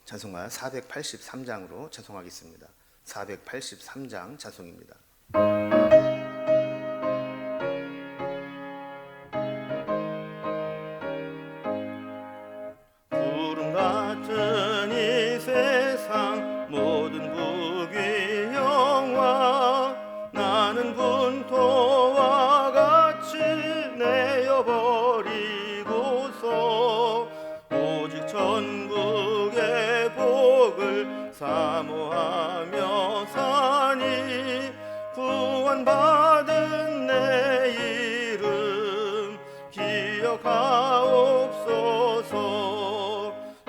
찬송가 483장으로 찬송하겠습니다. 483장 찬송입니다. 구름 같은 이 세상 모든 부귀 영화 나는 분토와 같이 내어버리고서 오직 천국의 복을 사모하며 사니 구원받은 내 이름 기억하옵소서.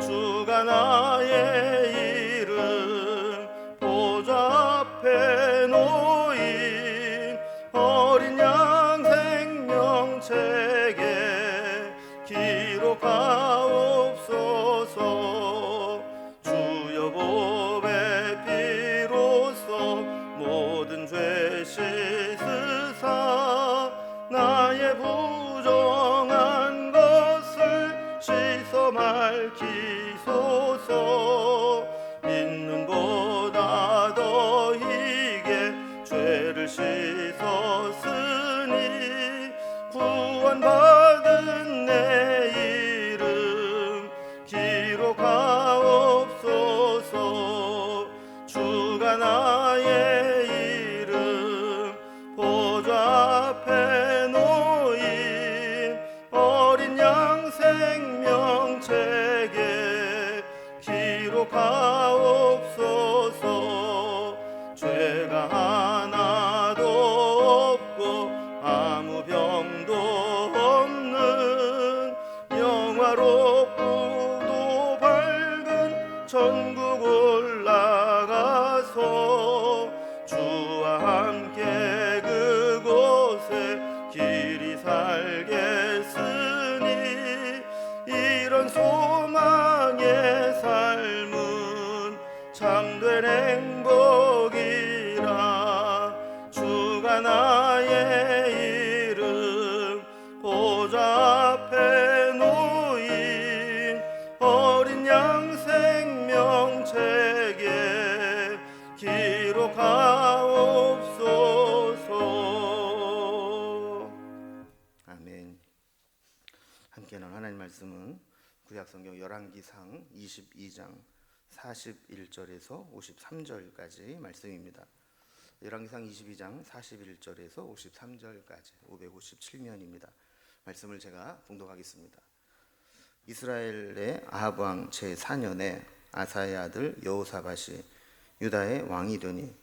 주가 나의 이름 보좌 앞에 놓인 어린 양 생명책에 기록하옵소서. 주여 보배 피로써 모든 죄 씻으사 나의 부정한 것을 씻어 맑히소서. 있는보다 더이게 죄를 씻었으니 구원받은 내 이름 기록하옵소서. 주가 나의 이름 보좌 앞에 놓인 어린 양 생명책에 기록하옵소서. 죄가 하나도 없고 아무 병도 없는 영화롭고도 밝은 천국 올라가서 주와 함께 그곳에 길이 살겠으니 이런 소망의 삶은 참된 행복이라. 주가 나의 이름 보좌 앞에 놓인 어린 양 생명책에 기록하옵소서. 아멘. 함께 나눌 하나님 말씀은 구약성경 열왕기상 22장 41절에서 53절까지 말씀입니다. 열왕기상 22장 41절에서 53절까지 557면입니다. 말씀을 제가 봉독하겠습니다. 이스라엘의 아합 왕 제4년에 아사의 아들 여호사밧이 유다의 왕이 되니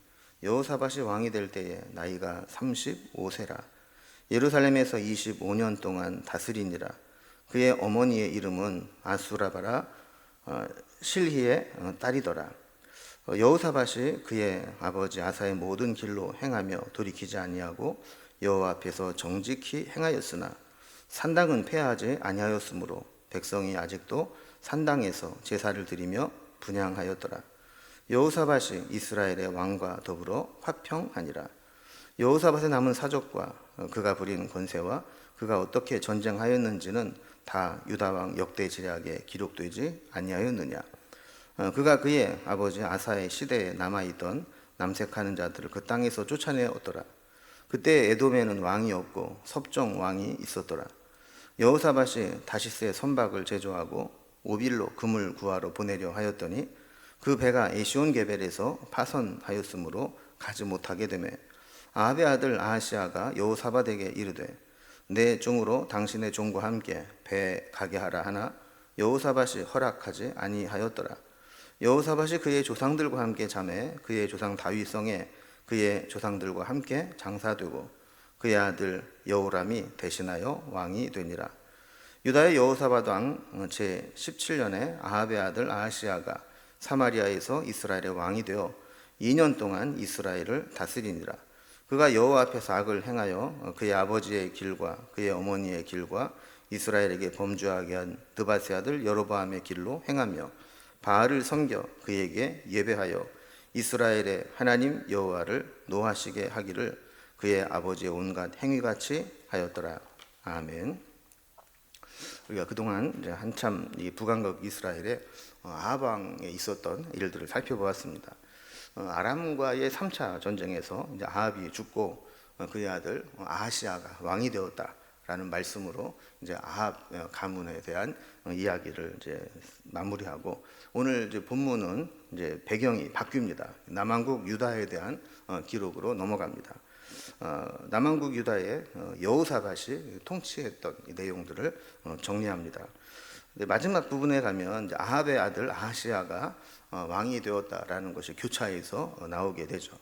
여호사밧이 왕이 될 때에 나이가 35세라. 예루살렘에서 25년 동안 다스리니라. 그의 어머니의 이름은 아수라바라 실히의 딸이더라. 여호사밧이 그의 아버지 아사의 모든 길로 행하며 돌이키지 아니하고 여호와 앞에서 정직히 행하였으나 산당은 폐하지 아니하였으므로 백성이 아직도 산당에서 제사를 드리며 분향하였더라. 여호사밧이 이스라엘의 왕과 더불어 화평하니라. 여호사밧의 남은 사적과 그가 부린 권세와 그가 어떻게 전쟁하였는지는 다 유다왕 역대 지략에 기록되지 아니하였느냐. 그가 그의 아버지 아사의 시대에 남아있던 남색하는 자들을 그 땅에서 쫓아내었더라. 그때 에돔에는 왕이 없고 섭정 왕이 있었더라. 여호사밧이 다시스의 선박을 제조하고 오빌로 금을 구하러 보내려 하였더니 그 배가 에시온게벨에서 파선하였으므로 가지 못하게 되매 아합의 아들 아하시아가 여호사밧에게 이르되 내 종으로 당신의 종과 함께 배에 가게 하라 하나 여호사밧이 허락하지 아니하였더라. 여호사밧이 그의 조상들과 함께 잠에 그의 조상 다윗성에 그의 조상들과 함께 장사되고 그의 아들 여호람이 대신하여 왕이 되니라. 유다의 여호사밧 왕 제17년에 아합의 아들 아하시아가 사마리아에서 이스라엘의 왕이 되어 2년 동안 이스라엘을 다스리니라. 그가 여호와 앞에서 악을 행하여 그의 아버지의 길과 그의 어머니의 길과 이스라엘에게 범죄하게 한 느밧의 아들 여로보암의 길로 행하며 바알을 섬겨 그에게 예배하여 이스라엘의 하나님 여호와를 노하시게 하기를 그의 아버지의 온갖 행위같이 하였더라. 아멘. 우리가 그동안 이제 한참 이 북왕국 이스라엘의 아합 왕에 있었던 일들을 살펴보았습니다. 아람과의 3차 전쟁에서 이제 아합이 죽고 그의 아들 아하시아가 왕이 되었다라는 말씀으로 이제 아합 가문에 대한 이야기를 이제 마무리하고, 오늘 이제 본문은 이제 배경이 바뀝니다. 남왕국 유다에 대한 기록으로 넘어갑니다. 남왕국 유다의 여호사밧이 통치했던 이 내용들을 정리합니다. 마지막 부분에 가면 이제 아합의 아들 아하시아가 왕이 되었다라는 것이 교차해서 나오게 되죠.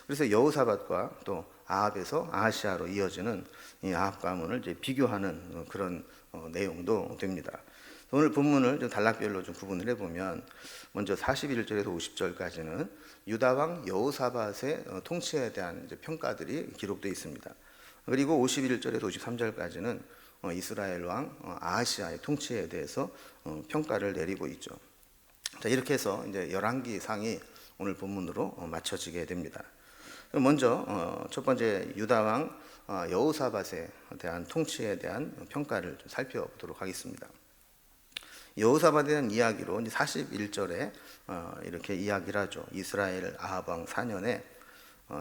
그래서 여호사밧과 또 아합에서 아하시아로 이어지는 이 아합 가문을 이제 비교하는 그런 내용도 됩니다. 오늘 본문을 좀 단락별로 좀 구분을 해보면, 먼저 41절에서 50절까지는 유다 왕 여호사밧의 통치에 대한 이제 평가들이 기록되어 있습니다. 그리고 51절에서 53절까지는 이스라엘 왕 아하시아의 통치에 대해서 평가를 내리고 있죠. 자, 이렇게 해서 이제 열왕기상이 오늘 본문으로 맞춰지게 됩니다. 먼저 첫 번째 유다 왕 여호사밧에 대한 통치에 대한 평가를 좀 살펴보도록 하겠습니다. 여호사밧에 대한 이야기로 41절에 이렇게 이야기를 하죠. 이스라엘 아합 왕 4년에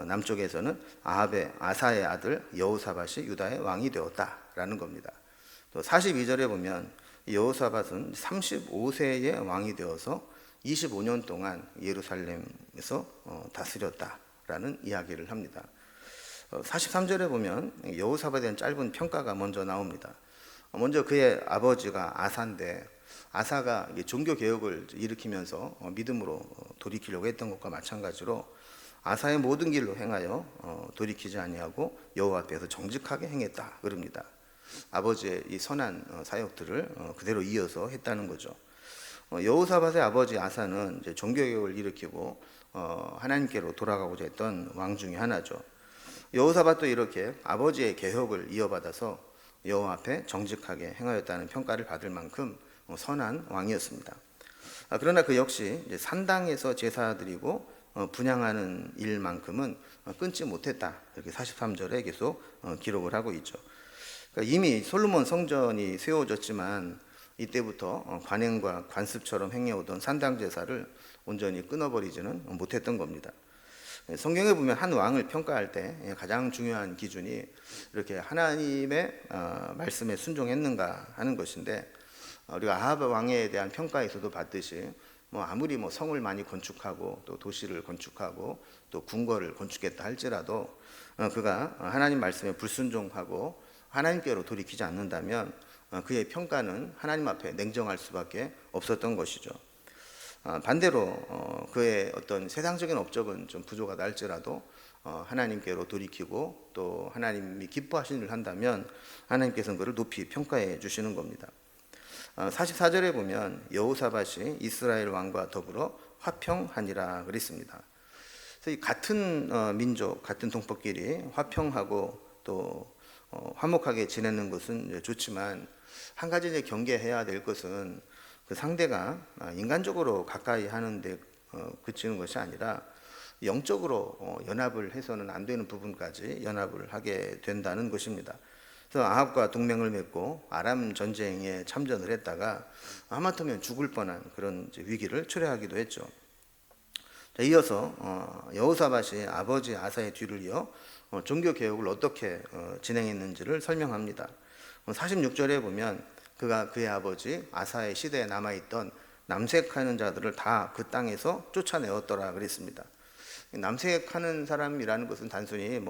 남쪽에서는 아합의 아사의 아들 여호사밧이 유다의 왕이 되었다라는 겁니다. 또 42절에 보면 여호사밧은 35세의 왕이 되어서 25년 동안 예루살렘에서 다스렸다라는 이야기를 합니다. 43절에 보면 여호사밧에 대한 짧은 평가가 먼저 나옵니다. 먼저 그의 아버지가 아사인데, 아사가 종교 개혁을 일으키면서 믿음으로 돌이키려고 했던 것과 마찬가지로 아사의 모든 길로 행하여 돌이키지 아니하고 여호와 앞에서 정직하게 행했다 그럽니다. 아버지의 이 선한 사역들을 그대로 이어서 했다는 거죠. 여호사밧의 아버지 아사는 이제 종교 개혁을 일으키고 하나님께로 돌아가고자 했던 왕 중에 하나죠. 여호사밧도 이렇게 아버지의 개혁을 이어받아서 여호와 앞에 정직하게 행하였다는 평가를 받을 만큼 선한 왕이었습니다. 그러나 그 역시 이제 산당에서 제사 드리고 분향하는 일만큼은 끊지 못했다, 이렇게 43절에 계속 기록을 하고 있죠. 그러니까 이미 솔로몬 성전이 세워졌지만 이때부터 관행과 관습처럼 행해오던 산당 제사를 온전히 끊어버리지는 못했던 겁니다. 성경에 보면 한 왕을 평가할 때 가장 중요한 기준이 이렇게 하나님의 말씀에 순종했는가 하는 것인데, 우리가 아합 왕에 대한 평가에서도 봤듯이 아무리 성을 많이 건축하고 또 도시를 건축하고 또 궁궐을 건축했다 할지라도 그가 하나님 말씀에 불순종하고 하나님께로 돌이키지 않는다면 그의 평가는 하나님 앞에 냉정할 수밖에 없었던 것이죠. 반대로 그의 어떤 세상적인 업적은 좀 부족하다 할지라도 하나님께로 돌이키고 또 하나님이 기뻐하시는 일을 한다면 하나님께서는 그를 높이 평가해 주시는 겁니다. 44절에 보면 여호사밧이 이스라엘 왕과 더불어 화평하니라 그랬습니다. 그래서 이 같은 민족, 같은 동포끼리 화평하고 또 화목하게 지내는 것은 좋지만, 한 가지 이제 경계해야 될 것은 그 상대가 인간적으로 가까이 하는데 그치는 것이 아니라 영적으로 연합을 해서는 안 되는 부분까지 연합을 하게 된다는 것입니다. 그래서 아합과 동맹을 맺고 아람 전쟁에 참전을 했다가 하마터면 죽을 뻔한 그런 위기를 초래하기도 했죠. 자, 이어서 여호사밧이 아버지 아사의 뒤를 이어 종교 개혁을 어떻게 진행했는지를 설명합니다. 46절에 보면 그가 그의 아버지 아사의 시대에 남아있던 남색하는 자들을 다 그 땅에서 쫓아내었더라 그랬습니다. 남색하는 사람이라는 것은 단순히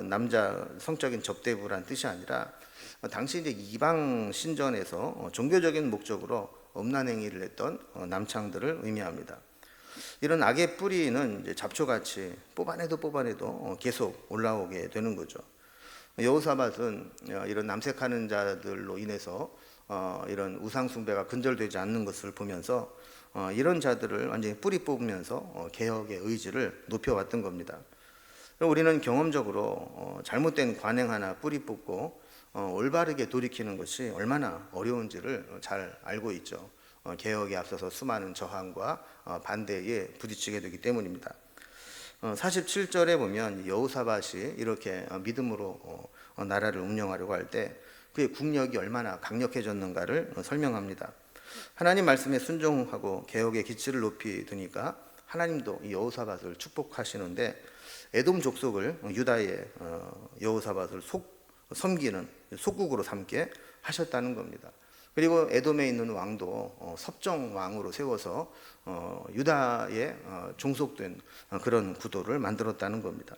남자 성적인 접대부란 뜻이 아니라 당시 이제 이방 신전에서 종교적인 목적으로 음란 행위를 했던 남창들을 의미합니다. 이런 악의 뿌리는 이제 잡초같이 뽑아내도 계속 올라오게 되는 거죠. 여호사밧은 이런 남색하는 자들로 인해서 이런 우상 숭배가 근절되지 않는 것을 보면서 이런 자들을 완전히 뿌리 뽑으면서 개혁의 의지를 높여왔던 겁니다. 우리는 경험적으로 잘못된 관행 하나 뿌리 뽑고 올바르게 돌이키는 것이 얼마나 어려운지를 잘 알고 있죠. 개혁에 앞서서 수많은 저항과 반대에 부딪히게 되기 때문입니다. 47절에 보면 여호사밧이 이렇게 믿음으로 나라를 운영하려고 할 때 그의 국력이 얼마나 강력해졌는가를 설명합니다. 하나님 말씀에 순종하고 개혁의 기치를 높이 두니까 하나님도 이 여호사밧을 축복하시는데 에돔 족속을 유다의 여호사밧을 섬기는 속국으로 삼게 하셨다는 겁니다. 그리고 에돔에 있는 왕도 섭정 왕으로 세워서 유다에 종속된 그런 구도를 만들었다는 겁니다.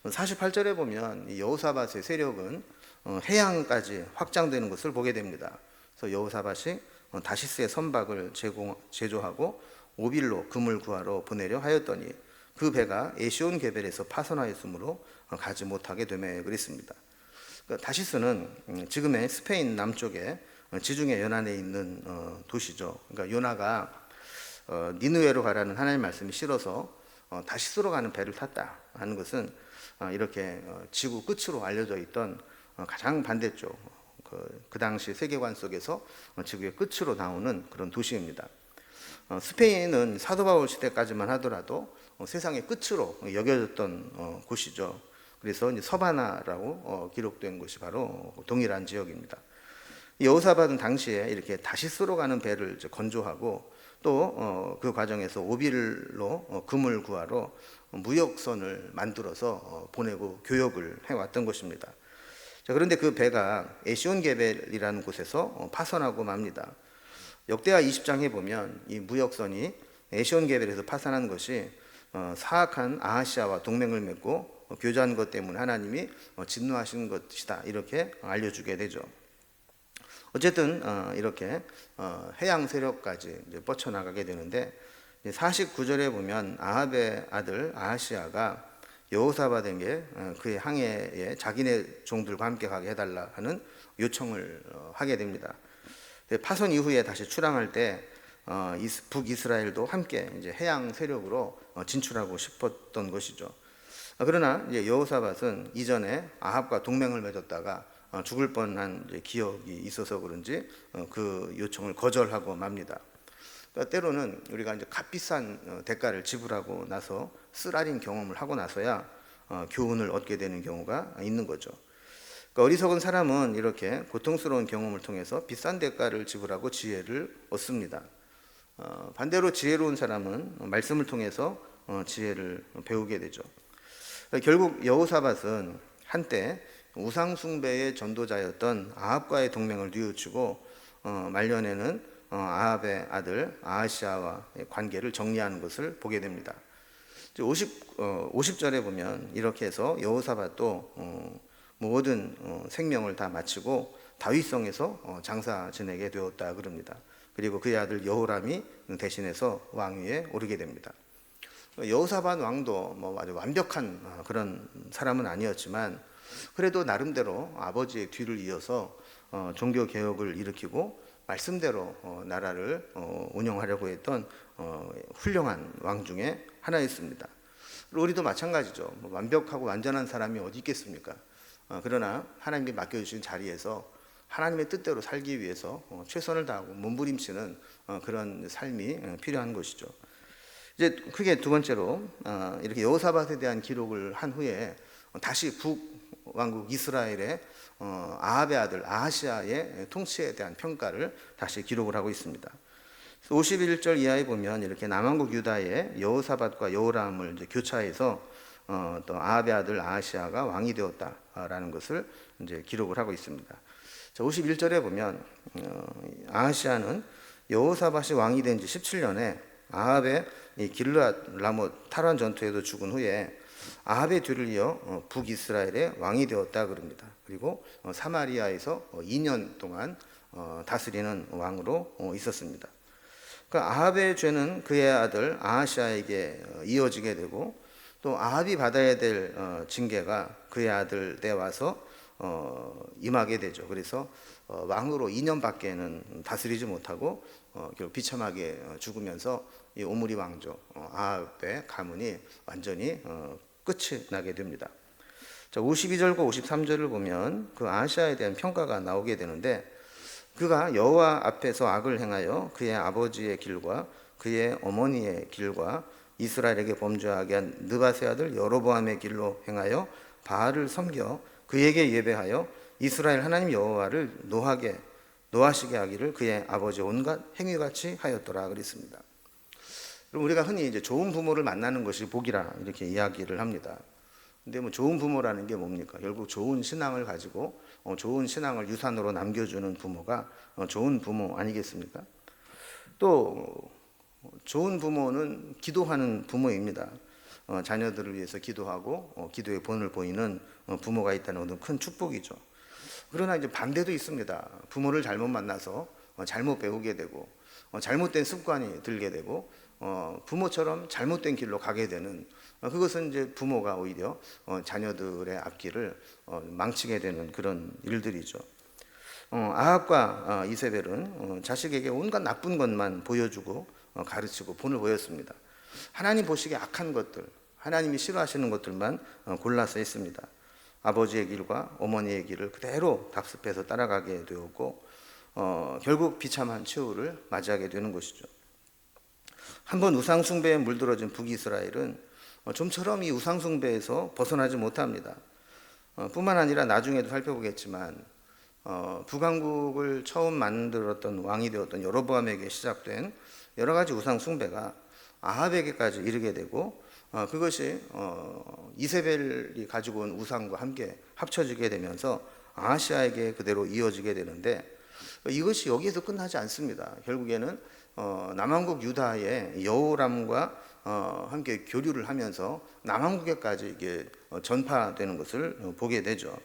48절에 보면 이 여호사밧의 세력은 해양까지 확장되는 것을 보게 됩니다. 그래서 여호사밧이 다시스의 선박을 제조하고 오빌로 금을 구하러 보내려 하였더니 그 배가 에시온 게벨에서 파손하였으므로 가지 못하게 되매 그랬습니다. 다시스는 지금의 스페인 남쪽에 지중해 연안에 있는 도시죠. 그러니까 요나가 니느웨로 가라는 하나님의 말씀이 싫어서 다시스로 가는 배를 탔다 하는 것은 이렇게 지구 끝으로 알려져 있던 가장 반대쪽 그 당시 세계관 속에서 지구의 끝으로 나오는 그런 도시입니다. 스페인은 사도 바울 시대까지만 하더라도 세상의 끝으로 여겨졌던 곳이죠. 그래서 이제 서바나라고 기록된 곳이 바로 동일한 지역입니다. 여호사밧은 당시에 이렇게 다시스로 가는 배를 건조하고 또 그 과정에서 오빌로 금을 구하러 무역선을 만들어서 보내고 교역을 해왔던 것입니다. 자, 그런데 그 배가 에시온 게벨이라는 곳에서 파손하고 맙니다. 역대하 20장에 보면 이 무역선이 에시온 게벨에서 파산한 것이 사악한 아하시아와 동맹을 맺고 교제한 것 때문에 하나님이 진노하신 것이다 이렇게 알려주게 되죠. 어쨌든 이렇게 해양 세력까지 이제 뻗쳐나가게 되는데 49절에 보면 아합의 아들 아하시아가 여호사밧에게 그의 항해에 자기네 종들과 함께 가게 해달라 하는 요청을 하게 됩니다. 파손 이후에 다시 출항할 때 북이스라엘도 함께 이제 해양 세력으로 진출하고 싶었던 것이죠. 그러나 이제 여호사밧은 이전에 아합과 동맹을 맺었다가 죽을 뻔한 기억이 있어서 그런지 그 요청을 거절하고 맙니다. 그러니까 때로는 우리가 이제 값비싼 대가를 지불하고 나서 쓰라린 경험을 하고 나서야 교훈을 얻게 되는 경우가 있는 거죠. 그러니까 어리석은 사람은 이렇게 고통스러운 경험을 통해서 비싼 대가를 지불하고 지혜를 얻습니다. 반대로 지혜로운 사람은 말씀을 통해서 지혜를 배우게 되죠. 결국 여호사밧은 한때 우상 숭배의 전도자였던 아합과의 동맹을 뉘우치고 말년에는 아합의 아들 아하시아와의 관계를 정리하는 것을 보게 됩니다. 50절에 보면 이렇게 해서 여호사밧도 모든 생명을 다 마치고 다윗성에서 장사 지내게 되었다 그럽니다. 그리고 그의 아들 여호람이 대신해서 왕위에 오르게 됩니다. 여호사밧 왕도 뭐 아주 완벽한 그런 사람은 아니었지만 그래도 나름대로 아버지의 뒤를 이어서 종교 개혁을 일으키고 말씀대로 나라를 운영하려고 했던 훌륭한 왕 중에 하나였습니다. 우리도 마찬가지죠. 뭐 완벽하고 완전한 사람이 어디 있겠습니까? 그러나 하나님이 맡겨주신 자리에서 하나님의 뜻대로 살기 위해서 최선을 다하고 몸부림치는 그런 삶이 필요한 것이죠. 이제 크게 두 번째로 이렇게 여호사밧에 대한 기록을 한 후에 다시 북왕국 이스라엘의 아합의 아들 아하시아의 통치에 대한 평가를 다시 기록을 하고 있습니다. 51절 이하에 보면 이렇게 남왕국 유다의 여호사밧과 여호람을 이제 교차해서 또 아합의 아들 아하시아가 왕이 되었다라는 것을 이제 기록을 하고 있습니다. 51절에 보면 아하시아는 여호사밧이 왕이 된 지 17년에 아합의 길르앗 라못 탈환 전투에도 죽은 후에 아합의 뒤를 이어 북이스라엘의 왕이 되었다 그럽니다. 그리고 사마리아에서 2년 동안 다스리는 왕으로 있었습니다. 그러니까 아합의 죄는 그의 아들 아하시아에게 이어지게 되고 또 아합이 받아야 될 징계가 그의 아들 때 와서 임하게 되죠. 그래서 왕으로 2년밖에는 다스리지 못하고 결국 비참하게 죽으면서 이 오므리 왕조 아합의 가문이 완전히 끝이 나게 됩니다. 자, 52절과 53절을 보면 그 아하시아에 대한 평가가 나오게 되는데 그가 여호와 앞에서 악을 행하여 그의 아버지의 길과 그의 어머니의 길과 이스라엘에게 범죄하게 한 느바세 아들 여로보암의 길로 행하여 바알을 섬겨 그에게 예배하여 이스라엘 하나님 여호와를 노하시게 하기를 그의 아버지 온갖 행위같이 하였더라 그랬습니다. 그럼 우리가 흔히 이제 좋은 부모를 만나는 것이 복이라 이렇게 이야기를 합니다. 근데 뭐 좋은 부모라는 게 뭡니까? 결국 좋은 신앙을 가지고 좋은 신앙을 유산으로 남겨주는 부모가 좋은 부모 아니겠습니까? 또 좋은 부모는 기도하는 부모입니다. 자녀들을 위해서 기도하고 기도의 본을 보이는 부모가 있다는 것은 큰 축복이죠. 그러나 이제 반대도 있습니다. 부모를 잘못 만나서 잘못 배우게 되고 잘못된 습관이 들게 되고 부모처럼 잘못된 길로 가게 되는, 그것은 이제 부모가 오히려 자녀들의 앞길을 망치게 되는 그런 일들이죠. 아합과 이세벨은 자식에게 온갖 나쁜 것만 보여주고 가르치고 본을 보였습니다. 하나님 보시기에 악한 것들, 하나님이 싫어하시는 것들만 골라서 했습니다. 아버지의 길과 어머니의 길을 그대로 답습해서 따라가게 되었고 결국 비참한 최후를 맞이하게 되는 것이죠. 한번 우상숭배에 물들어진 북이스라엘은 좀처럼 이 우상숭배에서 벗어나지 못합니다. 뿐만 아니라 나중에도 살펴보겠지만 북왕국을 처음 만들었던 왕이 되었던 여로보암에게 시작된 여러 가지 우상숭배가 아합에게까지 이르게 되고 그것이 이세벨이 가지고 온 우상과 함께 합쳐지게 되면서 아하시아에게 그대로 이어지게 되는데, 이것이 여기에서 끝나지 않습니다. 결국에는 남왕국 유다의 여호람과 함께 교류를 하면서 남왕국에까지 이게 전파되는 것을 보게 되죠.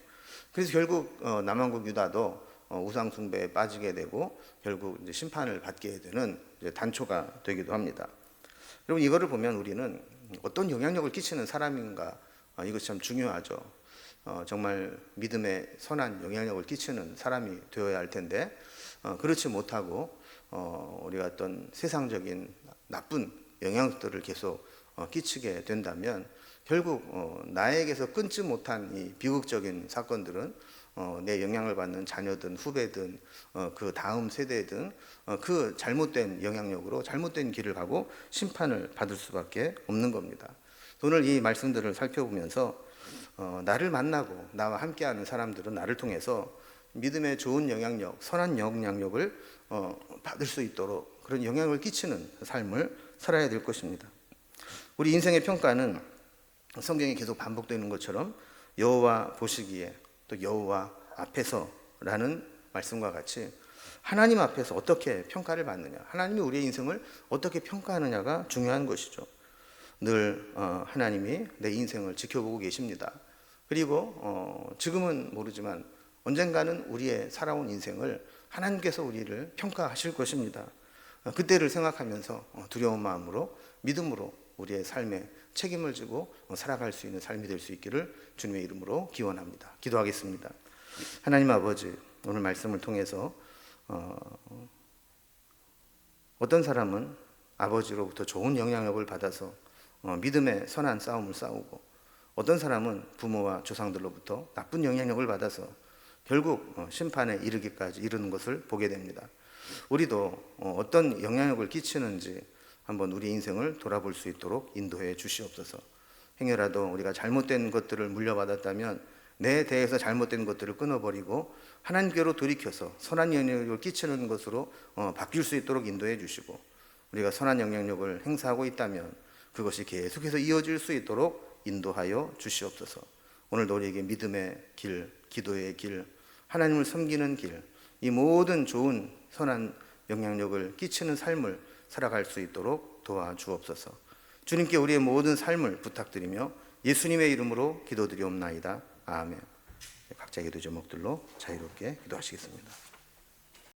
그래서 결국 남왕국 유다도 우상 숭배에 빠지게 되고 결국 이제 심판을 받게 되는 이제 단초가 되기도 합니다. 여러분, 이거를 보면 우리는 어떤 영향력을 끼치는 사람인가, 이것이 참 중요하죠. 정말 믿음에 선한 영향력을 끼치는 사람이 되어야 할 텐데 그렇지 못하고 우리가 어떤 세상적인 나쁜 영향들을 계속 끼치게 된다면 결국 나에게서 끊지 못한 이 비극적인 사건들은 내 영향을 받는 자녀든 후배든 그 다음 세대든 그 잘못된 영향력으로 잘못된 길을 가고 심판을 받을 수밖에 없는 겁니다. 오늘 이 말씀들을 살펴보면서 나를 만나고 나와 함께하는 사람들은 나를 통해서 믿음의 좋은 영향력, 선한 영향력을 받을 수 있도록 그런 영향을 끼치는 삶을 살아야 될 것입니다. 우리 인생의 평가는 성경에 계속 반복되는 것처럼 여호와 보시기에 또 여호와 앞에서라는 말씀과 같이 하나님 앞에서 어떻게 평가를 받느냐, 하나님이 우리의 인생을 어떻게 평가하느냐가 중요한 것이죠. 늘 하나님이 내 인생을 지켜보고 계십니다. 그리고 지금은 모르지만 언젠가는 우리의 살아온 인생을 하나님께서 우리를 평가하실 것입니다. 그때를 생각하면서 두려운 마음으로 믿음으로 우리의 삶에 책임을 지고 살아갈 수 있는 삶이 될 수 있기를 주님의 이름으로 기원합니다. 기도하겠습니다. 하나님 아버지, 오늘 말씀을 통해서 어떤 사람은 아버지로부터 좋은 영향력을 받아서 믿음의 선한 싸움을 싸우고, 어떤 사람은 부모와 조상들로부터 나쁜 영향력을 받아서 결국 심판에 이르기까지 이르는 것을 보게 됩니다. 우리도 어떤 영향력을 끼치는지 한번 우리 인생을 돌아볼 수 있도록 인도해 주시옵소서. 행여라도 우리가 잘못된 것들을 물려받았다면 내 대해서 잘못된 것들을 끊어버리고 하나님께로 돌이켜서 선한 영향력을 끼치는 것으로 바뀔 수 있도록 인도해 주시고, 우리가 선한 영향력을 행사하고 있다면 그것이 계속해서 이어질 수 있도록 인도하여 주시옵소서. 오늘도 우리에게 믿음의 길, 기도의 길, 하나님을 섬기는 길, 이 모든 좋은 선한 영향력을 끼치는 삶을 살아갈 수 있도록 도와주옵소서. 주님께 우리의 모든 삶을 부탁드리며 예수님의 이름으로 기도드리옵나이다. 아멘. 각자 기도 제목들로 자유롭게 기도하시겠습니다.